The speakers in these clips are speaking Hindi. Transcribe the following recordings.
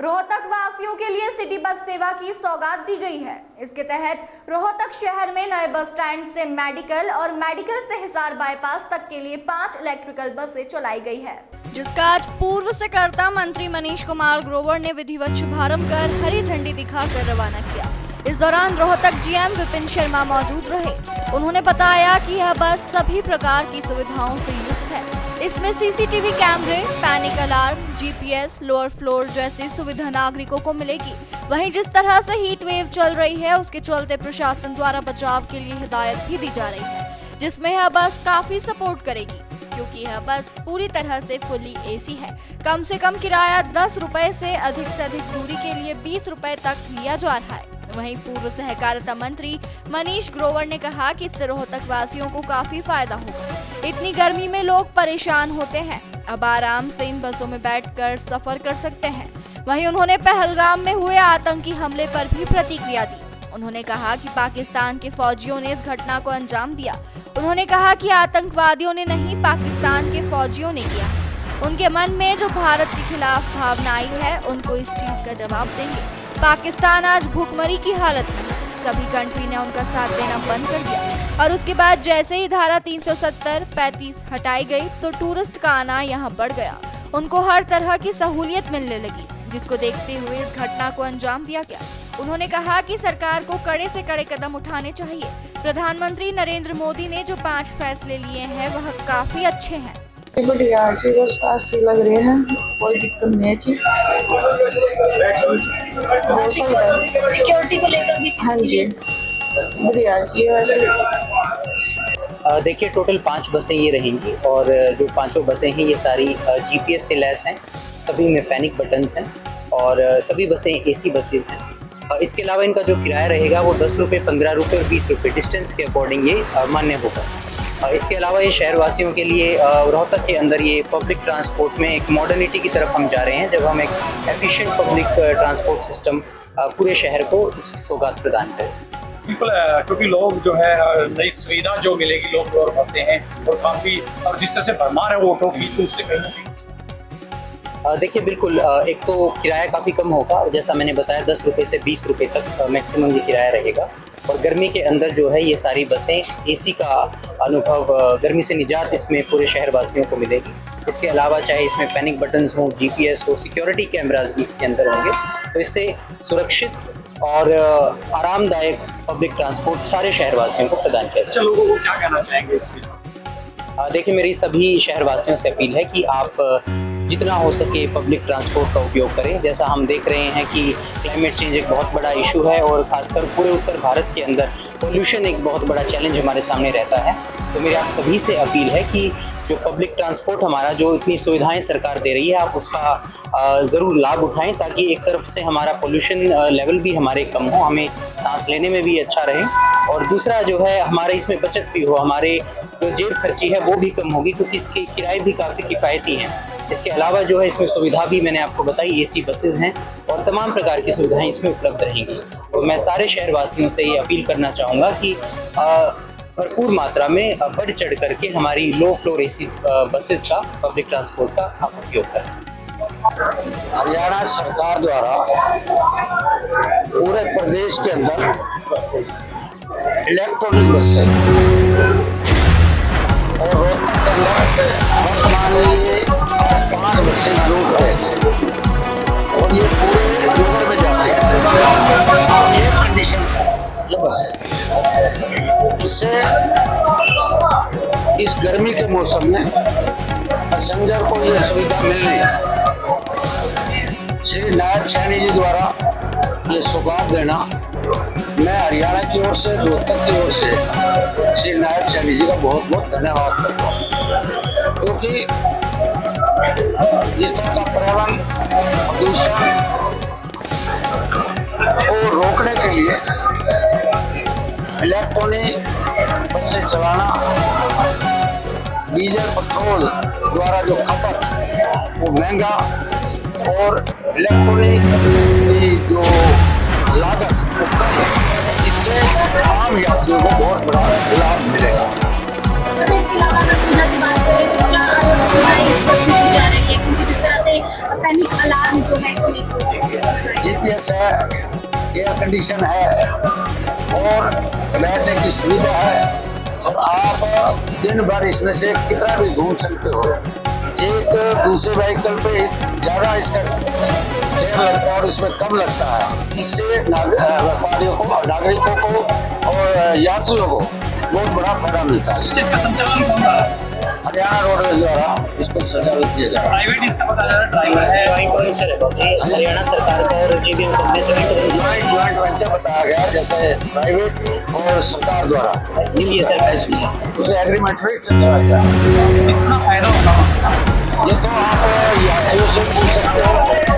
रोहतक वासियों के लिए सिटी बस सेवा की सौगात दी गई है। इसके तहत रोहतक शहर में नए बस स्टैंड से मेडिकल और मेडिकल से हिसार बाईपास तक के लिए 5 इलेक्ट्रिकल बसें चलाई गई है, जिसका आज पूर्व सहकारिता मंत्री मनीष कुमार ग्रोवर ने विधिवत शुभारंभ कर हरी झंडी दिखाकर रवाना किया। इस दौरान रोहतक जीएम विपिन शर्मा मौजूद रहे। उन्होंने बताया कि यह बस सभी प्रकार की सुविधाओं से युक्त है। इसमें सीसीटीवी कैमरे, panic alarm, GPS, lower floor जैसी सुविधा नागरिकों को मिलेगी। वहीं जिस तरह से हीट वेव चल रही है, उसके चलते प्रशासन द्वारा बचाव के लिए हिदायत भी दी जा रही है, जिसमें यह बस काफी सपोर्ट करेगी, क्योंकि यह बस पूरी तरह से फुली एसी है। कम से कम किराया 10 रुपए से अधिक दूरी के लिए 20 रुपए तक लिया जा रहा है। वहीं पूर्व सहकारिता मंत्री मनीष ग्रोवर ने कहा कि इससे रोहतक वासियों को काफी फायदा होगा। इतनी गर्मी में लोग परेशान होते हैं, अब आराम से इन बसों में बैठकर सफर कर सकते हैं। वहीं उन्होंने पहलगाम में हुए आतंकी हमले पर भी प्रतिक्रिया दी। उन्होंने कहा कि पाकिस्तान के फौजियों ने इस घटना को अंजाम दिया। उन्होंने कहा कि आतंकवादियों ने नहीं, पाकिस्तान के फौजियों ने किया। उनके मन में जो भारत के खिलाफ भावना आई है, उनको इस चीज का जवाब देंगे। पाकिस्तान आज भूखमरी की हालत में, सभी कंट्री ने उनका साथ देना बंद कर दिया और उसके बाद जैसे ही धारा 370-35 हटाई गई तो टूरिस्ट का आना यहाँ बढ़ गया। उनको हर तरह की सहूलियत मिलने लगी, जिसको देखते हुए इस घटना को अंजाम दिया गया। उन्होंने कहा कि सरकार को कड़े से कड़े कदम उठाने चाहिए। प्रधानमंत्री नरेंद्र मोदी ने जो 5 फैसले लिए हैं, वह काफी अच्छे हैं। बढ़िया जी, बस अच्छी लग रही है, कोई दिक्कत नहीं है जी। बहुत सही है, सिक्योरिटी को लेकर भी। हाँ जी, बढ़िया जी। वैसे देखिए, टोटल 5 बसें ये रहेंगी और जो 5 बसें हैं ये सारी जीपीएस से लैस हैं, सभी में पैनिक बटन्स हैं और सभी बसें एसी बसेस हैं। इसके अलावा इनका जो किराया रहेगा वो 10 रुपये, 15 रुपये और 20 रुपये डिस्टेंस के अकॉर्डिंग ये मान्य होगा। इसके अलावा ये शहरवासियों के लिए रोहतक के अंदर ये पब्लिक ट्रांसपोर्ट में एक मॉडर्निटी की तरफ हम जा रहे हैं, जब हम एक एफिशिएंट पब्लिक ट्रांसपोर्ट सिस्टम पूरे शहर को उसकी सौगात प्रदान करें। बिल्कुल, क्योंकि लोग जो है नई सुविधा जो मिलेगी, लोग और बसें हैं और काफ़ी, और जिस तरह से भरमार है ऑटो की, तो उससे कहीं ना कहीं देखिए, बिल्कुल, एक तो किराया काफ़ी कम होगा, जैसा मैंने बताया 10 रुपये से 20 रुपये तक मैक्सिमम ये किराया रहेगा। और गर्मी के अंदर जो है ये सारी बसें एसी का अनुभव, गर्मी से निजात इसमें पूरे शहरवासियों को मिलेगी। इसके अलावा चाहे इसमें पैनिक बटन्स हों, जीपीएस हो, सिक्योरिटी कैमरास भी इसके अंदर होंगे, तो इससे सुरक्षित और आरामदायक पब्लिक ट्रांसपोर्ट सारे शहरवासियों को प्रदान किया जाए। लोगों को क्या कहना चाहेंगे इसमें? देखिए, मेरी सभी शहरवासियों से अपील है कि आप जितना हो सके पब्लिक ट्रांसपोर्ट का उपयोग करें। जैसा हम देख रहे हैं कि क्लाइमेट चेंज एक बहुत बड़ा इशू है और ख़ासकर पूरे उत्तर भारत के अंदर पोल्यूशन एक बहुत बड़ा चैलेंज हमारे सामने रहता है। तो मेरी आप सभी से अपील है कि जो पब्लिक ट्रांसपोर्ट हमारा, जो इतनी सुविधाएं सरकार दे रही है, आप उसका ज़रूर लाभ उठाएं, ताकि एक तरफ से हमारा पोल्यूशन लेवल भी हमारे कम हो, हमें सांस लेने में भी अच्छा रहे, और दूसरा जो है हमारे इसमें बचत भी हो, हमारे जो जेब खर्ची है वो भी कम होगी, क्योंकि इसके किराए भी काफ़ी किफ़ायती हैं। इसके अलावा जो है इसमें सुविधा भी मैंने आपको बताई, एसी बसेस हैं और तमाम प्रकार की सुविधाएं इसमें उपलब्ध रहेंगी। तो मैं सारे शहरवासियों से ये अपील करना चाहूँगा कि भरपूर मात्रा में बढ़ चढ़ करके हमारी लो फ्लोर एसी बसेस का, पब्लिक ट्रांसपोर्ट का आप उपयोग करें। हरियाणा सरकार द्वारा पूरे प्रदेश के अंदर इलेक्ट्रॉनिक बस है और रोहतक के अंदर वर्तमान में ये 5 बसें रूट है और ये पूरे नगर में जाते हैं। एयर कंडीशन ये बस है, इससे इस गर्मी के मौसम में पैसेंजर को ये सुविधा मिल रही है। श्री नायब सैनी जी द्वारा ये सौगात देना, मैं हरियाणा की ओर से, रोहतक की ओर से श्री नायब सैनी जी का बहुत बहुत धन्यवाद करता हूँ, क्योंकि जिस तरह का पर्यावरण प्रदूषण को रोकने के लिए इलेक्ट्रॉनिक बसें चलाना, डीजल पेट्रोल द्वारा जो खपत वो महंगा और इलेक्ट्रॉनिक की जो लागत वो कम है, इससे आम यात्रियों को बहुत बड़ा लाभ मिलेगा। पैनिक अलार्म जो है स्पेशियस है, एयर कंडीशन है और बैठने की सुविधा है और आप दिन भर इसमें से कितना भी घूम सकते हो। एक दूसरे व्हीकल पे ज़्यादा इसका फेयर लगता है और इसमें कम लगता है। इससे व्यापारियों को और नागरिकों को और यात्रियों को बहुत बड़ा फायदा मिलता है। इसका संचालन कौन कर रहा है? हरियाणा रोडवेज द्वारा इसको संचालित किया जा रहा है। प्राइवेट इसका बताया जा रहा है ड्राइवर है, ज्वाइंट वेंचर है बहुत ही, हरियाणा सरकार का और जीबीएम कंपनी ज्वाइंट वेंचर बताया गया, जैसे प्राइवेट और सरकार द्वारा उसे एग्रीमेंट में चलाया गया। कितना फायदा होगा? ये तो आप यात्रियों से पूछ सकते हो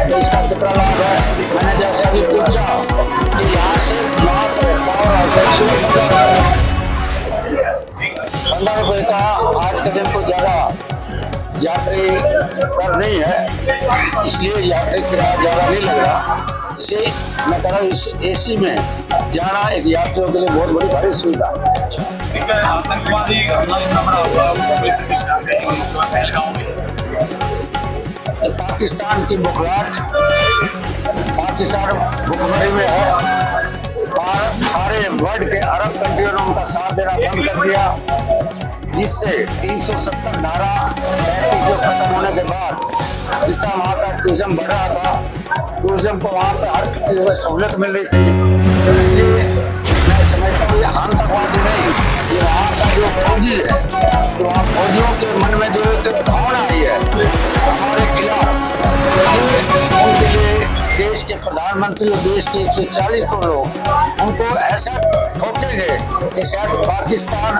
कि इसका कितना लाभ है। मैंने जैसे अभी पूछा कि यहाँ से मात्र पावर 15 रुपए का आज के दिन को ज़्यादा यात्री कर नहीं है, इसलिए यात्री किराया ज़्यादा नहीं लग रहा। इसे मैं कह रहा हूँ इस AC में जाना एक यात्रियों के लिए बहुत बड़ी भारी सुविधा। आतंकवादी हमला इतना बड़ा हुआ पहलगाम में, पाकिस्तान की बुखलाहट, पाकिस्तान भुखमरी में है। भारत सारे वर्ल्ड के अरब कंट्रियों ने उनका साथ देना बंद कर दिया, जिससे 370 धारा 35 खत्म होने के बाद जिस तरह वहाँ का टूरिज्म बढ़ रहा था, टूरिज्म को वहाँ पे हर चीज़ में सहूलत मिल रही थी। इसलिए मैं समझता हूँ ये आतंकवादी नहीं, ये वहाँ का जो फौजी है, तो वहाँ फौजियों के मन में जो एक भावना आई है हमारे खिलाफ, ये उनके लिए देश के प्रधानमंत्री और देश के 140 करोड़ लोग उनको ऐसा ठोकेंगे कि शायद पाकिस्तान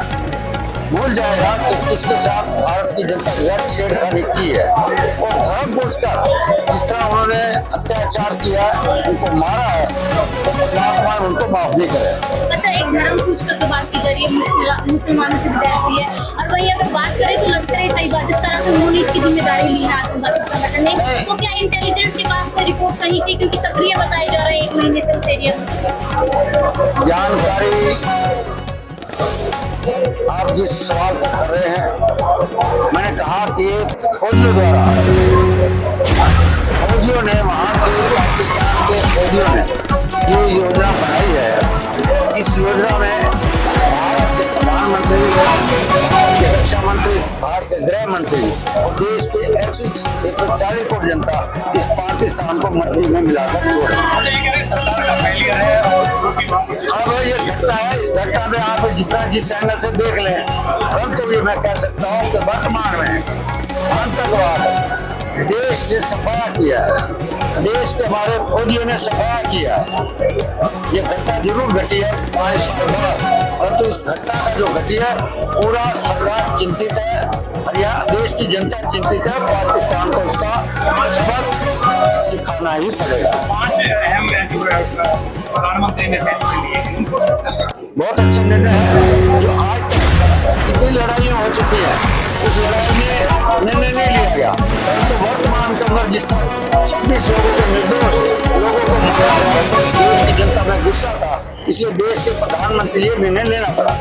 भूल जाएगा कि किसके साथ भारत की जनता के साथ छेड़खानी की है और धर्म पूछकर जिस तरह उन्होंने अत्याचार किया, उनको मारा है, तो परमात्मा उनको माफ नहीं करे। अच्छा, एक धर्म पूछकर तो बात की जा रही है, मुसलमानों की विद्यार्थी है, और वही अगर बात करें तो लश्कर-ए-तैयबा जिस तरह से उन्होंने इसकी जिम्मेदारी ली है आतंकवादी संगठन ने, तो क्या इंटेलिजेंस के पास में रिपोर्ट कही थी, क्योंकि सक्रिय बताए जा रहे हैं 1 महीने से उस एरिया में? जानकारी आप जिस सवाल को कर रहे हैं, मैंने कहा कि फौजियों द्वारा, फौजियों ने वहाँ के पाकिस्तान के फौजियों ने जो योजना बनाई है, इस योजना में भारत के प्रधानमंत्री, भारत के रक्षा मंत्री, भारत के गृह मंत्री और देश के 140 करोड़ जनता इस पाकिस्तान को मट्टी में मिलाकर छोड़े। सरकार का फेलियर है और अब ये घटना है, इस घटना में आप जितना जिस एंगल से देख लें, परंतु ये मैं कह सकता हूँ कि वर्तमान में आतंकवाद देश ने सफाया किया है, देश के हमारे फौजियों ने सफाया किया है। ये घटना जरूर घटी है 5 साल बाद, परंतु इस घटना का जो घटी है पूरा सरकार चिंतित है और यह देश की जनता चिंतित है। पाकिस्तान को इसका सबक सिखाना ही पड़ेगा। 5 अहम प्रधानमंत्री ने फैसले लिए, बहुत अच्छा निर्णय है। जो आज तक इतनी लड़ाइयाँ हो चुकी हैं, उस लड़ाई में निर्णय नहीं लिया गया, परंतु वर्तमान के अंदर जिस तरह 26 लोगों को निर्दोष लोगों को मारा गया, तो देश की जनता में गुस्सा था, इसलिए देश के प्रधानमंत्री ये निर्णय लेना पड़ा।